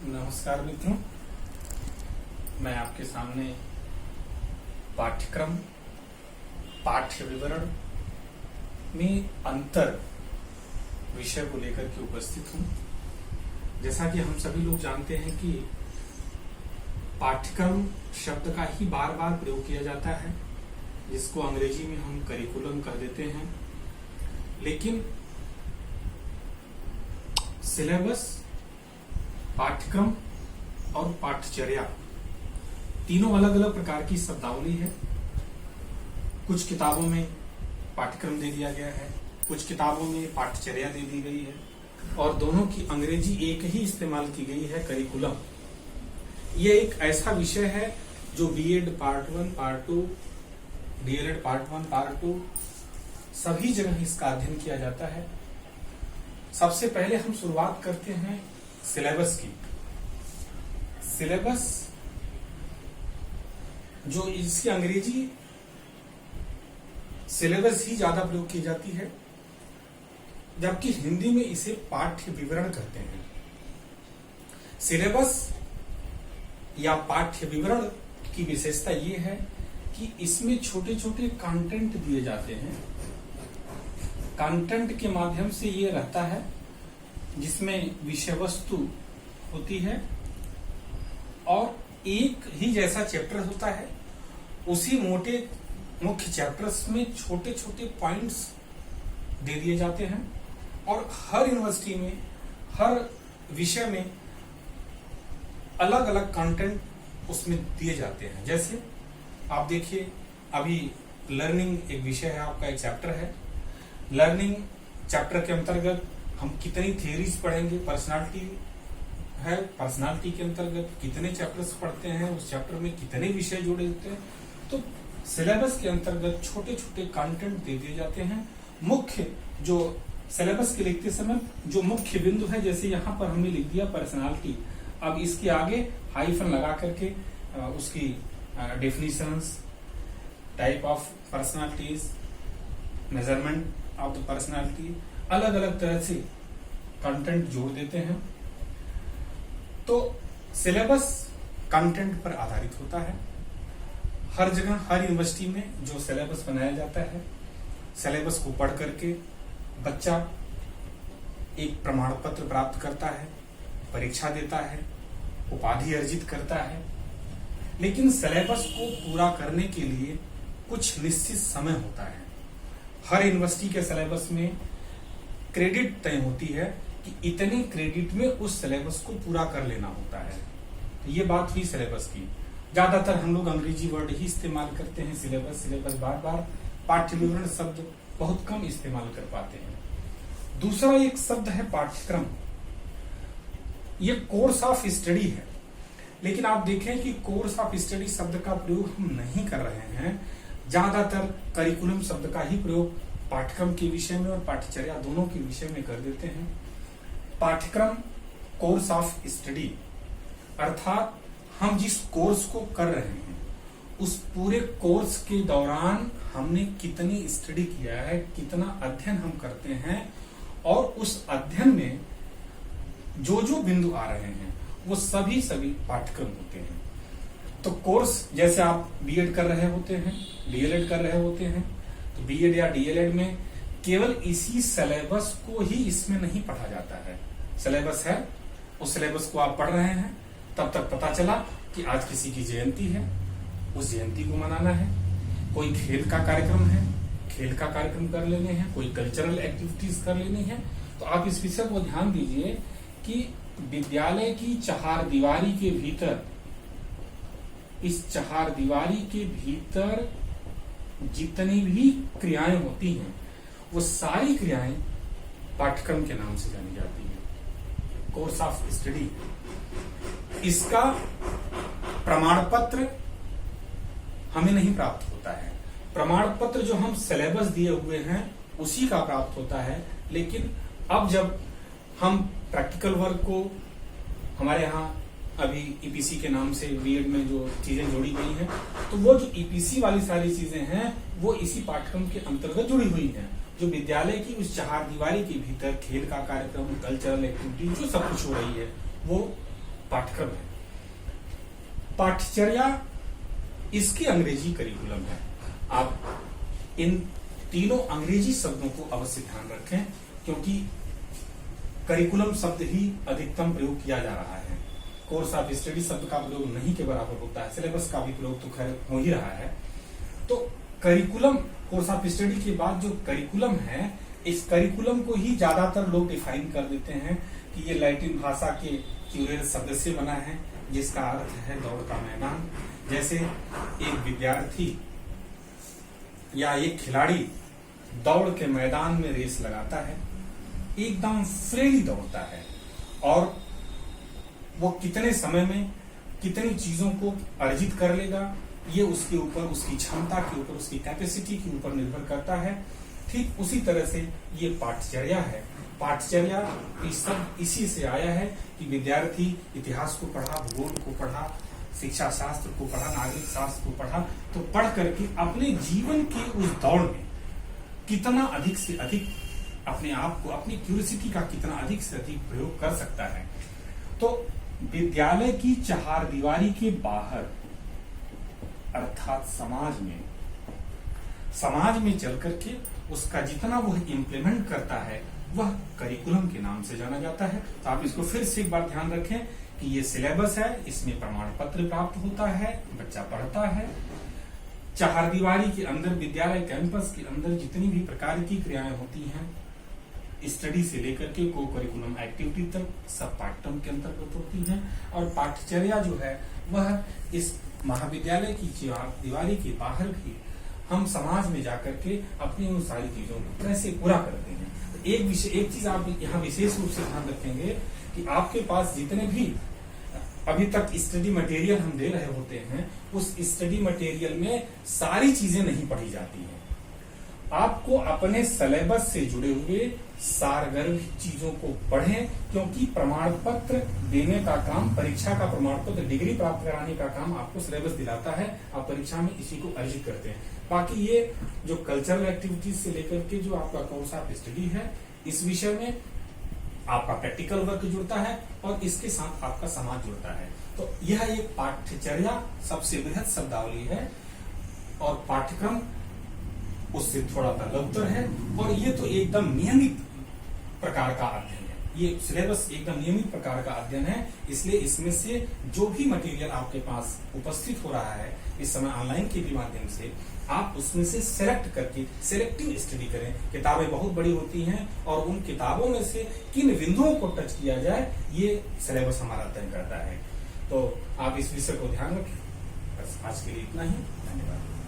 नमस्कार मित्रों, मैं आपके सामने पाठ्यक्रम पाठ्य विवरण में अंतर विषय को लेकर के उपस्थित हूं। जैसा कि हम सभी लोग जानते हैं कि पाठ्यक्रम शब्द का ही बार बार प्रयोग किया जाता है, जिसको अंग्रेजी में हम करिकुलम कह देते हैं। लेकिन सिलेबस, पाठ्यक्रम और पाठ्यचर्या तीनों अलग अलग प्रकार की शब्दावली है। कुछ किताबों में पाठ्यक्रम दे दिया गया है, कुछ किताबों में पाठ्यचर्या दे दी गई है, और दोनों की अंग्रेजी एक ही इस्तेमाल की गई है, करिकुलम। यह एक ऐसा विषय है जो BEd part 1, part 2, DElEd part 1, part 2 सभी जगह इसका अध्ययन किया जाता है। सबसे पहले हम शुरुआत करते हैं सिलेबस की। सिलेबस जो इसकी अंग्रेजी सिलेबस ही ज्यादा प्रयोग की जाती है, जबकि हिंदी में इसे पाठ्य विवरण कहते हैं। सिलेबस या पाठ्य विवरण की विशेषता ये है कि इसमें छोटे छोटे कंटेंट दिए जाते हैं। कंटेंट के माध्यम से ये रहता है जिसमें विषय वस्तु होती है और एक ही जैसा चैप्टर होता है। उसी मोटे मुख्य चैप्टर्स में छोटे छोटे पॉइंट्स दे दिए जाते हैं और हर यूनिवर्सिटी में, हर विषय में अलग अलग कंटेंट उसमें दिए जाते हैं। जैसे आप देखिए, अभी लर्निंग एक विषय है, आपका एक चैप्टर है। लर्निंग चैप्टर के अंतर्गत हम कितनी थियरीज पढ़ेंगे, पर्सनालिटी है, पर्सनालिटी के अंतर्गत कितने चैप्टर्स पढ़ते हैं, उस चैप्टर में कितने विषय जोड़े होते हैं। तो सिलेबस के अंतर्गत छोटे छोटे कंटेंट दे दिए जाते हैं। मुख्य जो सिलेबस के लिखते समय जो मुख्य बिंदु है, जैसे यहाँ पर हमने लिख दिया पर्सनालिटी, अब इसके आगे हाइफन लगा करके उसकी definitions, type of personalities, measurement of the personality, अलग अलग तरह से कंटेंट जोड़ देते हैं। तो सिलेबस कंटेंट पर आधारित होता है। हर जगह, हर यूनिवर्सिटी में जो सिलेबस बनाया जाता है, सिलेबस को पढ़ करके बच्चा एक प्रमाण पत्र प्राप्त करता है, परीक्षा देता है, उपाधि अर्जित करता है। लेकिन सिलेबस को पूरा करने के लिए कुछ निश्चित समय होता है। हर यूनिवर्सिटी के सिलेबस में क्रेडिट तय होती है कि इतने क्रेडिट में उस सिलेबस को पूरा कर लेना होता है। तो ये बात हुई सिलेबस की। ज्यादातर हम लोग अंग्रेजी वर्ड ही इस्तेमाल करते हैं। सिलेबस बार बार, पाठ्य विवरण शब्द बहुत कम इस्तेमाल कर पाते हैं। दूसरा एक शब्द है पाठ्यक्रम। ये कोर्स ऑफ स्टडी है, लेकिन आप देखें कि कोर्स ऑफ स्टडी शब्द का प्रयोग हम नहीं कर रहे हैं। ज्यादातर करिकुलम शब्द का ही प्रयोग पाठ्यक्रम के विषय में और पाठ्यचर्या दोनों के विषय में कर देते हैं। पाठ्यक्रम, कोर्स ऑफ स्टडी, अर्थात हम जिस कोर्स को कर रहे हैं उस पूरे कोर्स के दौरान हमने कितनी स्टडी किया है, कितना अध्ययन हम करते हैं, और उस अध्ययन में जो जो बिंदु आ रहे हैं वो सभी पाठ्यक्रम होते हैं। तो कोर्स, जैसे आप बीएड कर रहे होते हैं, डीएलएड कर रहे होते हैं, तो बीएड या डीएलएड में केवल इसी सिलेबस को ही इसमें नहीं पढ़ा जाता है। सिलेबस है, उस सिलेबस को आप पढ़ रहे हैं, तब तक पता चला कि आज किसी की जयंती है, उस जयंती को मनाना है, कोई खेल का कार्यक्रम है, खेल का कार्यक्रम कर लेने हैं, कोई कल्चरल एक्टिविटीज कर लेनी है। तो आप इस विषय को ध्यान दीजिए कि विद्यालय की चहारदीवारी के भीतर, इस चहारदीवारी के भीतर जितनी भी क्रियाएं होती हैं वो सारी क्रियाएं पाठ्यक्रम के नाम से जानी जाती है। कोर्स ऑफ स्टडी, इसका प्रमाण पत्र हमें नहीं प्राप्त होता है। प्रमाण पत्र जो हम सिलेबस दिए हुए हैं उसी का प्राप्त होता है। लेकिन अब जब हम प्रैक्टिकल वर्क को, हमारे यहाँ अभी ईपीसी के नाम से बीएड में जो चीजें जोड़ी गई हैं, तो वो जो ईपीसी वाली सारी चीजें हैं वो इसी पाठ्यक्रम के अंतर्गत जुड़ी हुई हैं। जो विद्यालय की उस चहारदीवारी के भीतर खेल का कार्यक्रम, कल्चरल एक्टिविटी जो सब कुछ हो रही है, वो पाठ्यक्रम है। पाठ्यचर्या इसकी अंग्रेजी करिकुलम है। आप इन तीनों अंग्रेजी शब्दों को अवश्य ध्यान रखें, क्योंकि करिकुलम शब्द ही अधिकतम प्रयोग किया जा रहा है। कोर्स ऑफ स्टडी शब्द का प्रयोग नहीं के बराबर होता है, सिलेबस का भी प्रयोग तो खैर हो ही रहा है। तो करिकुलम, कोर्स ऑफ स्टडी के बाद जो करिकुलम है, इस करिकुलम को ही ज्यादातर लोग डिफाइन कर देते हैं कि ये लैटिन भाषा के क्यूरेल शब्द से बना है, जिसका अर्थ है दौड़ का मैदान। जैसे एक विद्यार्थी या एक खिलाड़ी दौड़ के मैदान में रेस लगाता है, एकदम फ्रीली दौड़ता है, और वो कितने समय में कितनी चीजों को अर्जित कर लेगा, ये उसके ऊपर, उसकी क्षमता के ऊपर, उसकी कैपेसिटी के ऊपर निर्भर करता है। ठीक उसी तरह से ये पाठ्यचर्या है। पाठ्यचर्या सब इसी से आया है कि विद्यार्थी इतिहास को पढ़ा, भूगोल को पढ़ा, शिक्षा शास्त्र को पढ़ा, नागरिक शास्त्र को पढ़ा, तो पढ़ करके अपने जीवन के उस दौड़ में कितना अधिक से अधिक अपने आप को, अपनी क्यूरियोसिटी का कितना अधिक से अधिक प्रयोग कर सकता है। तो विद्यालय की चारदीवारी के बाहर, अर्थात समाज में चल करके उसका जितना वह इंप्लीमेंट करता है, वह करिकुलम के नाम से जाना जाता है। तो आप इसको फिर से एक बार ध्यान रखें कि ये सिलेबस है, इसमें प्रमाण पत्र प्राप्त होता है, बच्चा पढ़ता है। चारदीवारी के अंदर, विद्यालय कैंपस के अंदर जितनी भी प्रकार की क्रियाएं होती हैं, स्टडी से लेकर के को करिकुलम एक्टिविटी तक, सब पाठ्यक्रम के अंतर्गत होती हैं। और पाठ्यचर्या जो है वह इस महाविद्यालय की दीवारी के बाहर भी हम समाज में जाकर के अपनी उन सारी चीजों को कैसे पूरा करते हैं। तो एक चीज आप यहाँ विशेष रूप से ध्यान रखेंगे कि आपके पास जितने भी अभी तक स्टडी मटेरियल हम दे रहे होते हैं, उस स्टडी मटेरियल में सारी चीजें नहीं पढ़ी जाती हैं। आपको अपने सिलेबस से जुड़े हुए सारगर्भित चीजों को पढ़ें, क्योंकि प्रमाण पत्र देने का काम, परीक्षा का प्रमाण पत्र, डिग्री प्राप्त कराने का काम आपको सिलेबस दिलाता है। आप परीक्षा में इसी को अर्जित करते हैं। बाकी ये जो कल्चरल एक्टिविटीज से लेकर के जो आपका कोर्स ऑफ स्टडी है, इस विषय में आपका प्रैक्टिकल वर्क जुड़ता है और इसके साथ आपका समाज जुड़ता है। तो यह एक पाठ्यचर्या सबसे बृहद शब्दावली है, और पाठ्यक्रम उससे थोड़ा सा लघुतर है, और ये तो एकदम नियमित प्रकार का अध्ययन है। ये सिलेबस एकदम नियमित प्रकार का अध्ययन है, इसलिए इसमें से जो भी मटेरियल आपके पास उपस्थित हो रहा है इस समय ऑनलाइन के भी माध्यम से, आप उसमें से सेलेक्ट करके सेलेक्टिव स्टडी करें। किताबें बहुत बड़ी होती हैं, और उन किताबों में से किन बिंदुओं को टच किया जाए, ये सिलेबस हमारा तय करता है। तो आप इस विषय को ध्यान रखें। बस आज के लिए इतना ही। धन्यवाद।